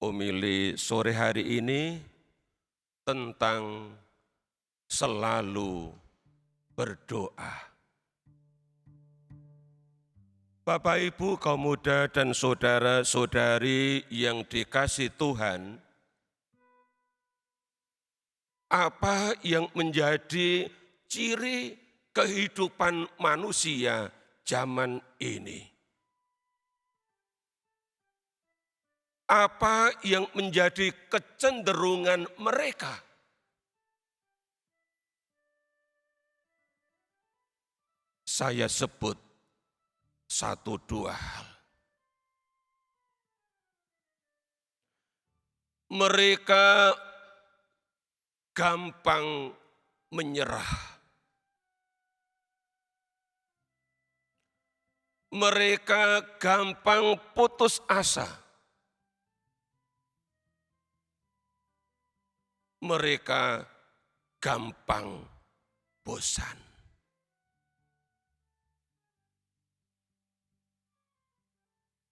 Homili sore hari ini tentang selalu berdoa. Bapak, Ibu, kaum muda dan saudara-saudari yang dikasihi Tuhan, apa yang menjadi ciri kehidupan manusia zaman ini? Apa yang menjadi kecenderungan mereka? Saya sebut satu dua hal. Mereka gampang menyerah. Mereka gampang putus asa. Mereka gampang bosan.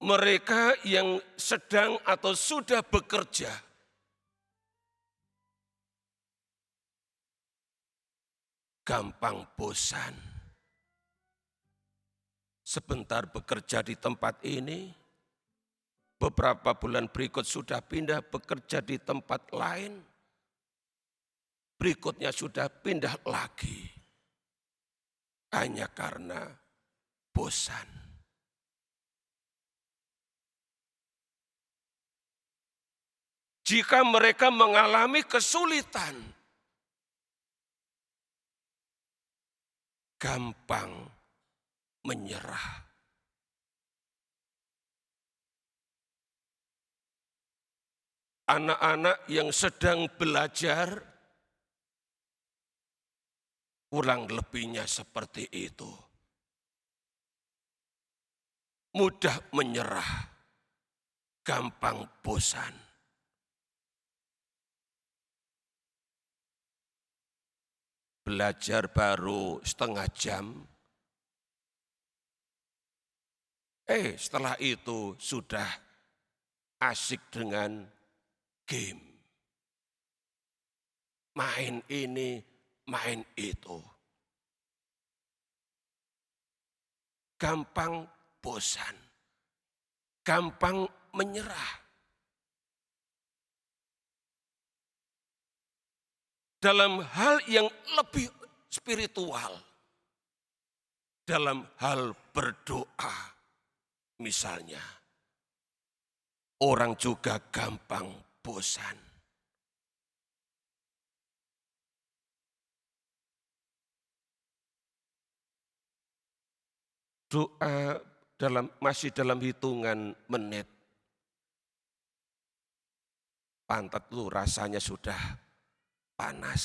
Mereka yang sedang atau sudah bekerja, gampang bosan. Sebentar bekerja di tempat ini, beberapa bulan berikut sudah pindah bekerja di tempat lain, berikutnya sudah pindah lagi, hanya karena bosan. Jika mereka mengalami kesulitan, gampang menyerah. Anak-anak yang sedang belajar, kurang lebihnya seperti itu. Mudah menyerah, gampang bosan. Belajar baru setengah jam, setelah itu sudah asik dengan game. Main ini, main itu. Gampang bosan, gampang menyerah. Dalam hal yang lebih spiritual, dalam hal berdoa misalnya, orang juga gampang bosan. Doa masih dalam hitungan menit, pantat itu rasanya sudah panas.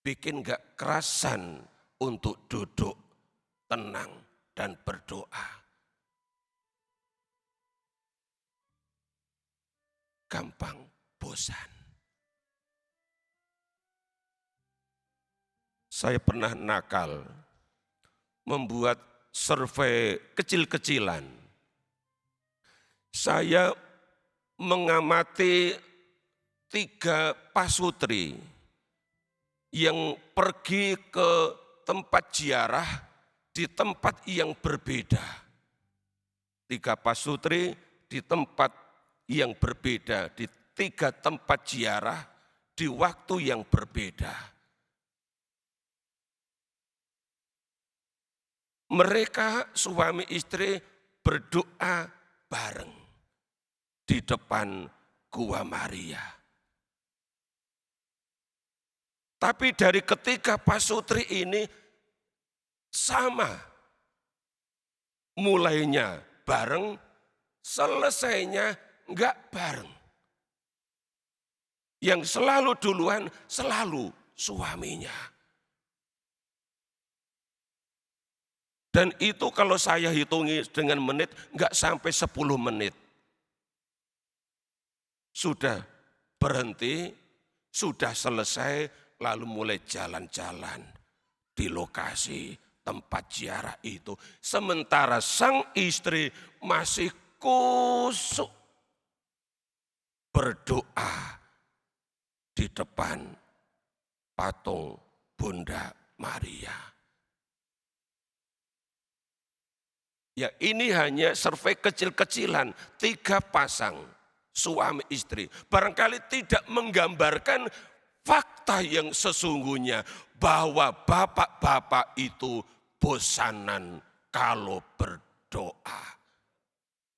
Bikin gak kerasan untuk duduk tenang dan berdoa. Gampang bosan. Saya pernah nakal membuat survei kecil-kecilan. Saya mengamati 3 pasutri yang pergi ke tempat ziarah di tempat yang berbeda. 3 pasutri di tempat yang berbeda, di 3 tempat ziarah di waktu yang berbeda. Mereka suami istri berdoa bareng di depan Gua Maria. Tapi dari ketiga pasutri ini sama. Mulainya bareng, selesainya enggak bareng. Yang selalu duluan, selalu suaminya. Dan itu kalau saya hitungi dengan menit, enggak sampai 10 menit. Sudah berhenti, sudah selesai, lalu mulai jalan-jalan di lokasi tempat ziarah itu. Sementara sang istri masih kusuk berdoa di depan patung Bunda Maria. Ya, ini hanya survei kecil-kecilan, 3 pasang suami istri. Barangkali tidak menggambarkan fakta yang sesungguhnya bahwa bapak-bapak itu bosanan kalau berdoa.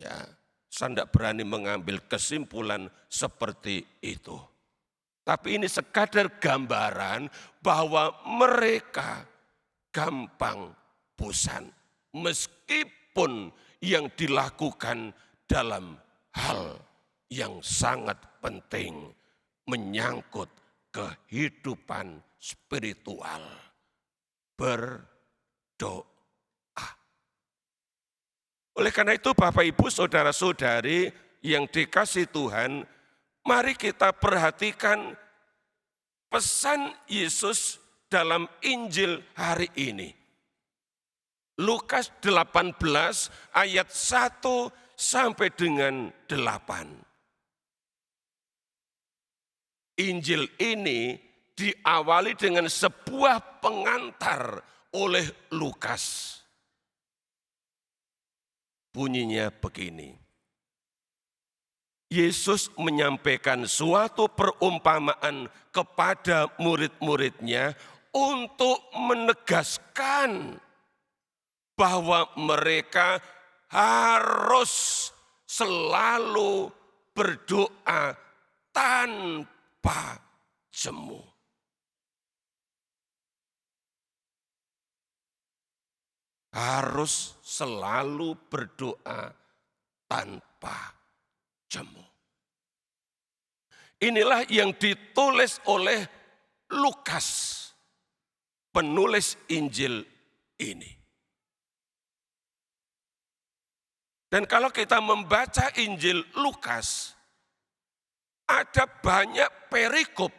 Ya, saya tidak berani mengambil kesimpulan seperti itu. Tapi ini sekadar gambaran bahwa mereka gampang bosan. Meskipun yang dilakukan dalam hal yang sangat penting menyangkut kehidupan spiritual. Berdoa. Oleh karena itu Bapak Ibu saudara-saudari yang dikasihi Tuhan, mari kita perhatikan pesan Yesus dalam Injil hari ini. Lukas 18 ayat 1 sampai dengan 8. Injil ini diawali dengan sebuah pengantar oleh Lukas. Bunyinya begini. Yesus menyampaikan suatu perumpamaan kepada murid-muridnya untuk menegaskan bahwa mereka harus selalu berdoa tanpa jemu. Harus selalu berdoa tanpa jemu. Inilah yang ditulis oleh Lukas, penulis Injil ini. Dan kalau kita membaca Injil Lukas, ada banyak perikop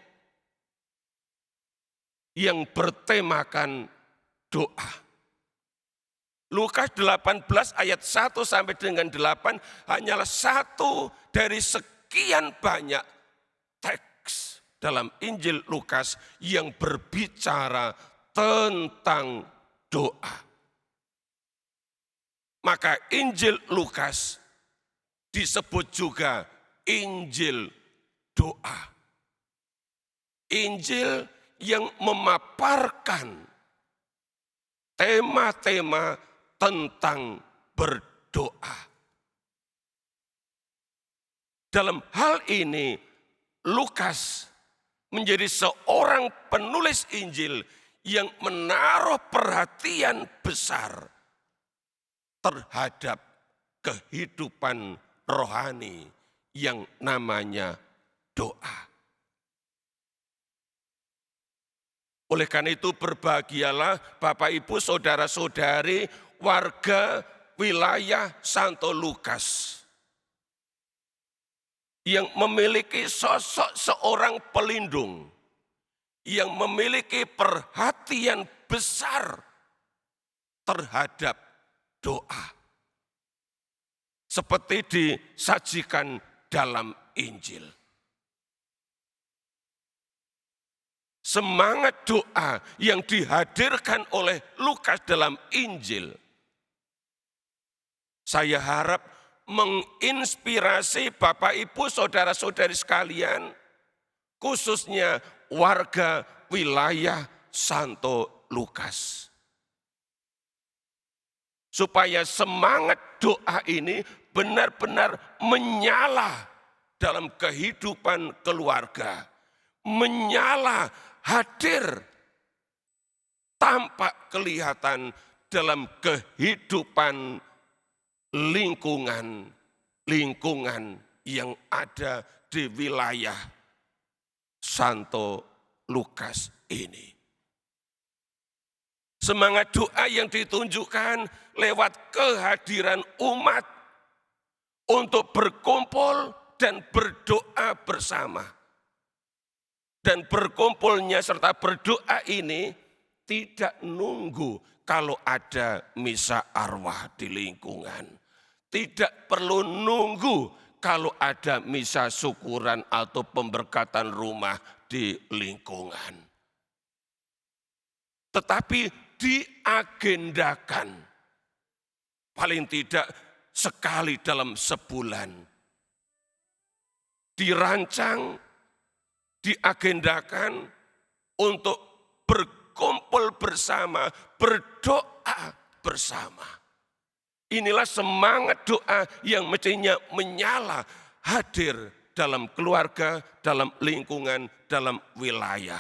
yang bertemakan doa. Lukas 18 ayat 1 sampai dengan 8 hanyalah satu dari sekian banyak teks dalam Injil Lukas yang berbicara tentang doa. Maka Injil Lukas disebut juga Injil doa. Injil yang memaparkan tema-tema tentang berdoa. Dalam hal ini, Lukas menjadi seorang penulis Injil yang menaruh perhatian besar terhadap kehidupan rohani yang namanya doa. Oleh karena itu berbahagialah Bapak Ibu saudara-saudari warga wilayah Santo Lukas yang memiliki sosok seorang pelindung, yang memiliki perhatian besar terhadap doa. Seperti disajikan dalam Injil. Semangat doa yang dihadirkan oleh Lukas dalam Injil, saya harap menginspirasi Bapak Ibu saudara-saudari sekalian, khususnya warga wilayah Santo Lukas. Supaya semangat doa ini benar-benar menyala dalam kehidupan keluarga. Menyala, hadir, tampak kelihatan dalam kehidupan lingkungan yang ada di wilayah Santo Lukas ini. Semangat doa yang ditunjukkan lewat kehadiran umat untuk berkumpul dan berdoa bersama. Dan berkumpulnya serta berdoa ini tidak nunggu kalau ada misa arwah di lingkungan. tidak perlu nunggu kalau ada misa syukuran atau pemberkatan rumah di lingkungan. Tetapi diagendakan, paling tidak sekali dalam sebulan. Dirancang, diagendakan untuk berkumpul bersama, berdoa bersama. Inilah semangat doa yang mestinya menyala, hadir dalam keluarga, dalam lingkungan, dalam wilayah.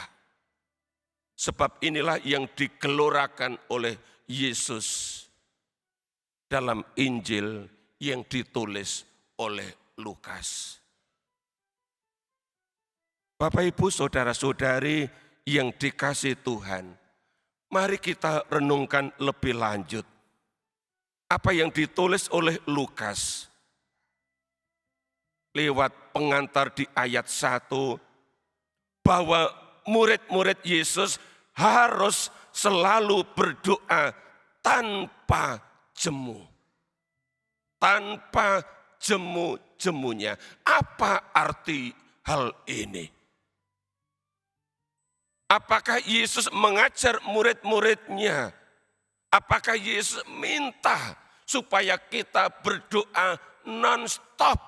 Sebab inilah yang digelorakan oleh Yesus dalam Injil yang ditulis oleh Lukas. Bapak, Ibu, saudara-saudari yang dikasihi Tuhan, mari kita renungkan lebih lanjut apa yang ditulis oleh Lukas lewat pengantar di ayat 1, bahwa murid-murid Yesus harus selalu berdoa tanpa jemu. Tanpa jemu-jemunya. Apa arti hal ini? Apakah Yesus mengajar murid-muridnya? Apakah Yesus minta supaya kita berdoa non-stop,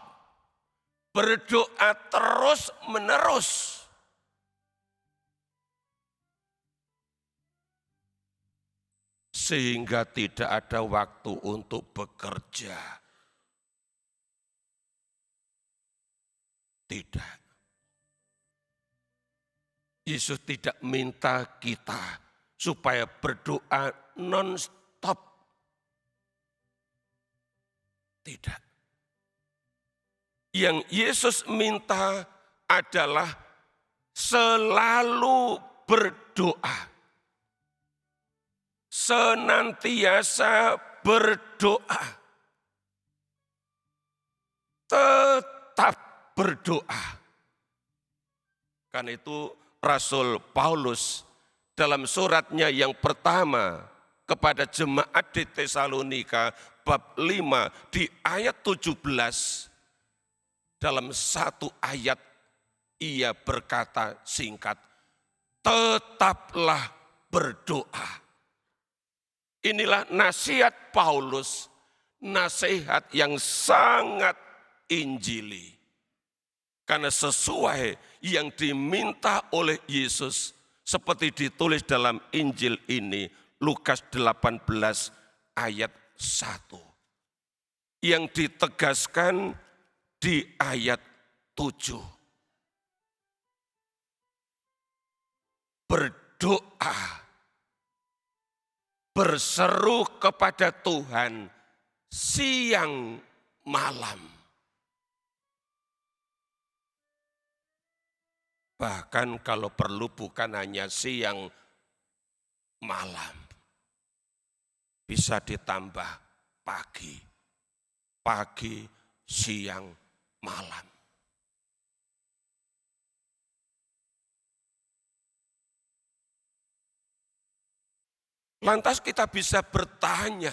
berdoa terus-menerus? Sehingga tidak ada waktu untuk bekerja. Tidak. Yesus tidak minta kita supaya berdoa non-stop. Tidak. Yang Yesus minta adalah selalu berdoa. Senantiasa berdoa. Tetap berdoa. Karena itu Rasul Paulus dalam suratnya yang pertama kepada jemaat di Tesalonika bab 5 di ayat 17, dalam satu ayat ia berkata singkat, tetaplah berdoa. Inilah nasihat Paulus, nasihat yang sangat injili. Karena sesuai yang diminta oleh Yesus seperti ditulis dalam Injil ini, Lukas 18 ayat 1. Yang ditegaskan di ayat 7. Berdoa, berseru kepada Tuhan siang malam. Bahkan kalau perlu bukan hanya siang malam, bisa ditambah pagi, siang, malam. Lantas kita bisa bertanya,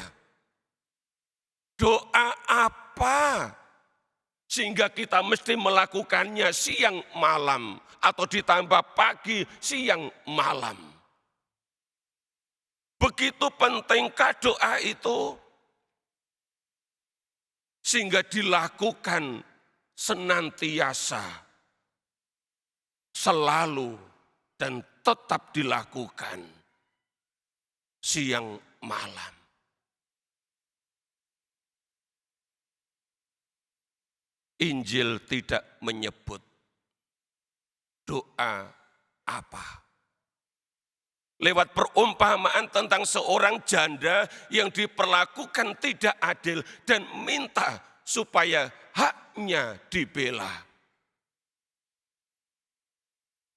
doa apa sehingga kita mesti melakukannya siang malam atau ditambah pagi, siang, malam? Begitu pentingkah doa itu sehingga dilakukan senantiasa, selalu, dan tetap dilakukan siang malam. Injil tidak menyebut doa apa. Lewat perumpamaan tentang seorang janda yang diperlakukan tidak adil dan minta supaya haknya dibela.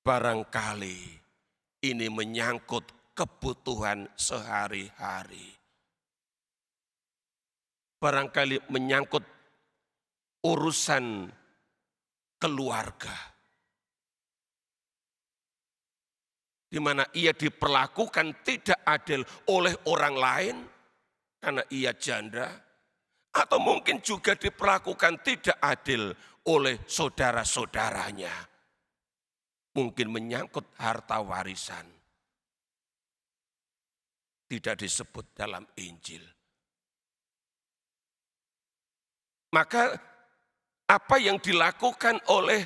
Barangkali ini menyangkut kebutuhan sehari-hari. Barangkali menyangkut urusan keluarga, di mana ia diperlakukan tidak adil oleh orang lain karena ia janda, Atau mungkin juga diperlakukan tidak adil oleh saudara-saudaranya. Mungkin menyangkut harta warisan. Tidak disebut dalam Injil. Maka apa yang dilakukan oleh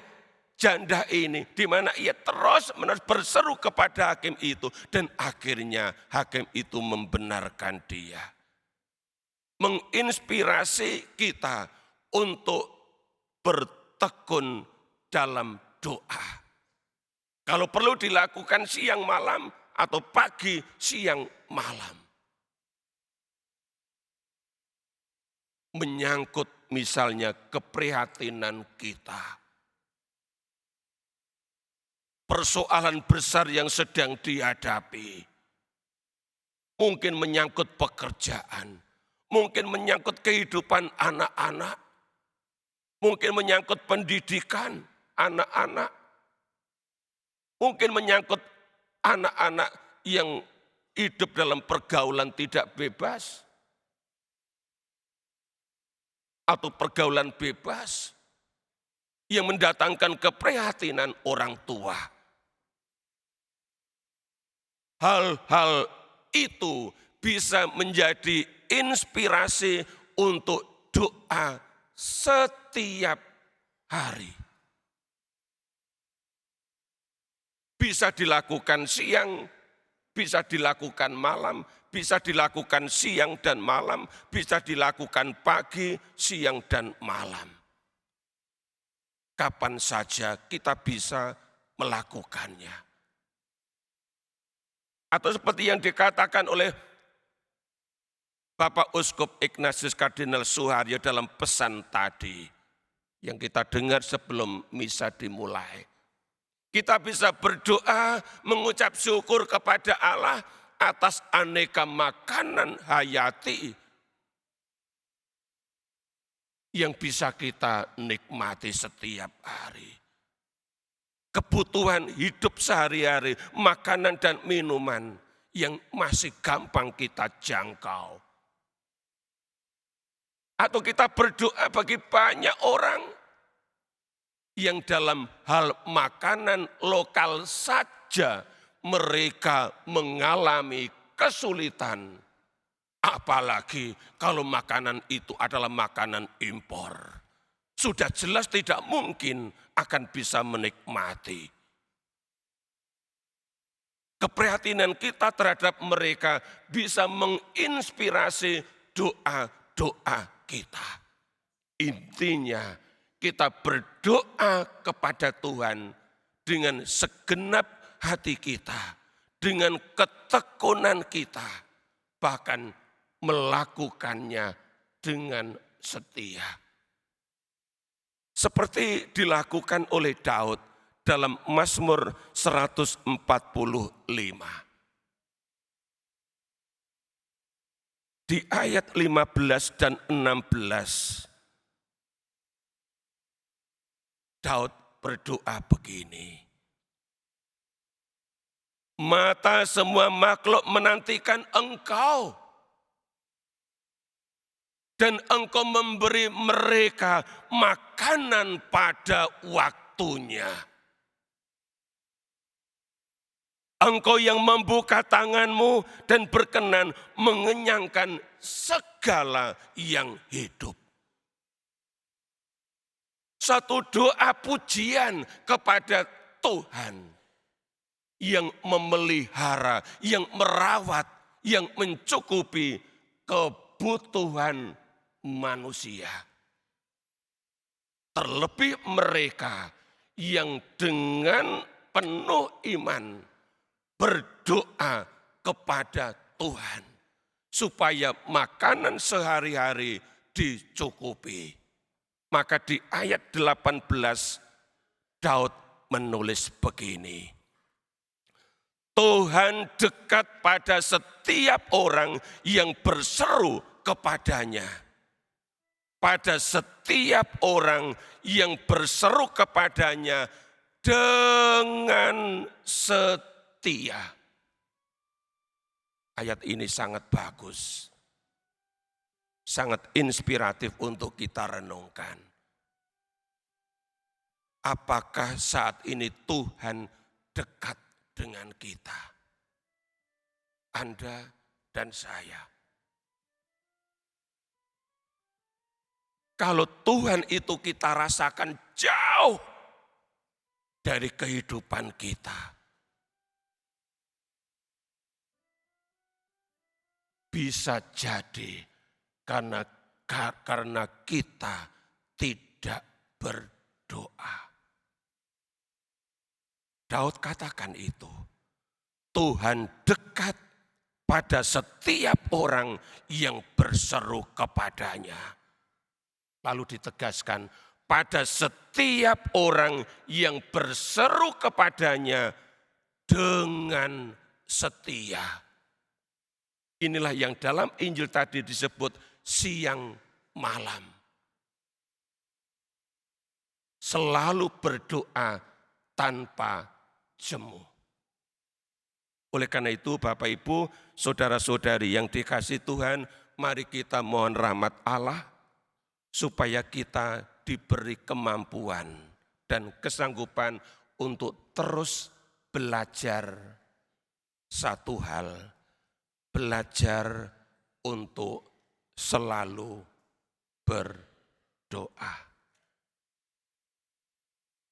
janda ini, di mana ia terus-menerus berseru kepada hakim itu, dan akhirnya hakim itu membenarkan dia. Menginspirasi kita untuk bertekun dalam doa. Kalau perlu dilakukan siang malam atau pagi siang malam. Menyangkut misalnya keprihatinan kita. Persoalan besar yang sedang dihadapi. Mungkin menyangkut pekerjaan. Mungkin menyangkut kehidupan anak-anak. Mungkin menyangkut pendidikan anak-anak. Mungkin menyangkut anak-anak yang hidup dalam pergaulan tidak bebas. Atau pergaulan bebas. Yang mendatangkan keprihatinan orang tua. Hal-hal itu bisa menjadi inspirasi untuk doa setiap hari. Bisa dilakukan siang, bisa dilakukan malam, bisa dilakukan siang dan malam, bisa dilakukan pagi, siang dan malam. Kapan saja kita bisa melakukannya. Atau seperti yang dikatakan oleh Bapak Uskup Ignatius Kardinal Suharyo dalam pesan tadi yang kita dengar sebelum misa dimulai. Kita bisa berdoa mengucap syukur kepada Allah atas aneka makanan hayati yang bisa kita nikmati setiap hari. Kebutuhan hidup sehari-hari, makanan dan minuman yang masih gampang kita jangkau. Atau kita berdoa bagi banyak orang yang dalam hal makanan lokal saja mereka mengalami kesulitan. Apalagi kalau makanan itu adalah makanan impor. Sudah jelas tidak mungkin akan bisa menikmati. Keprihatinan kita terhadap mereka bisa menginspirasi doa-doa kita. Intinya kita berdoa kepada Tuhan dengan segenap hati kita, dengan ketekunan kita, bahkan melakukannya dengan setia. Seperti dilakukan oleh Daud dalam Mazmur 145. Di ayat 15 dan 16, Daud berdoa begini. Mata semua makhluk menantikan Engkau. Dan Engkau memberi mereka makanan pada waktunya. Engkau yang membuka tangan-Mu dan berkenan mengenyangkan segala yang hidup. Satu doa pujian kepada Tuhan yang memelihara, yang merawat, yang mencukupi kebutuhan manusia. Terlebih mereka yang dengan penuh iman berdoa kepada Tuhan supaya makanan sehari-hari dicukupi. Maka di ayat 18 Daud menulis begini. Tuhan dekat pada setiap orang yang berseru kepadanya. Pada setiap orang yang berseru kepadanya dengan setia. Ayat ini sangat bagus. sangat inspiratif untuk kita renungkan. Apakah saat ini Tuhan dekat dengan kita? Anda dan saya. Kalau Tuhan itu kita rasakan jauh dari kehidupan kita, bisa jadi karena kita tidak berdoa. Daud katakan itu, Tuhan dekat pada setiap orang yang berseru kepadanya. Lalu ditegaskan, pada setiap orang yang berseru kepadanya dengan setia. Inilah yang dalam Injil tadi disebut siang malam. Selalu berdoa tanpa jemu. Oleh karena itu Bapak Ibu, saudara-saudari yang dikasihi Tuhan, mari kita mohon rahmat Allah supaya kita diberi kemampuan dan kesanggupan untuk terus belajar satu hal, belajar untuk selalu berdoa.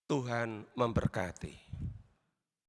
Tuhan memberkati.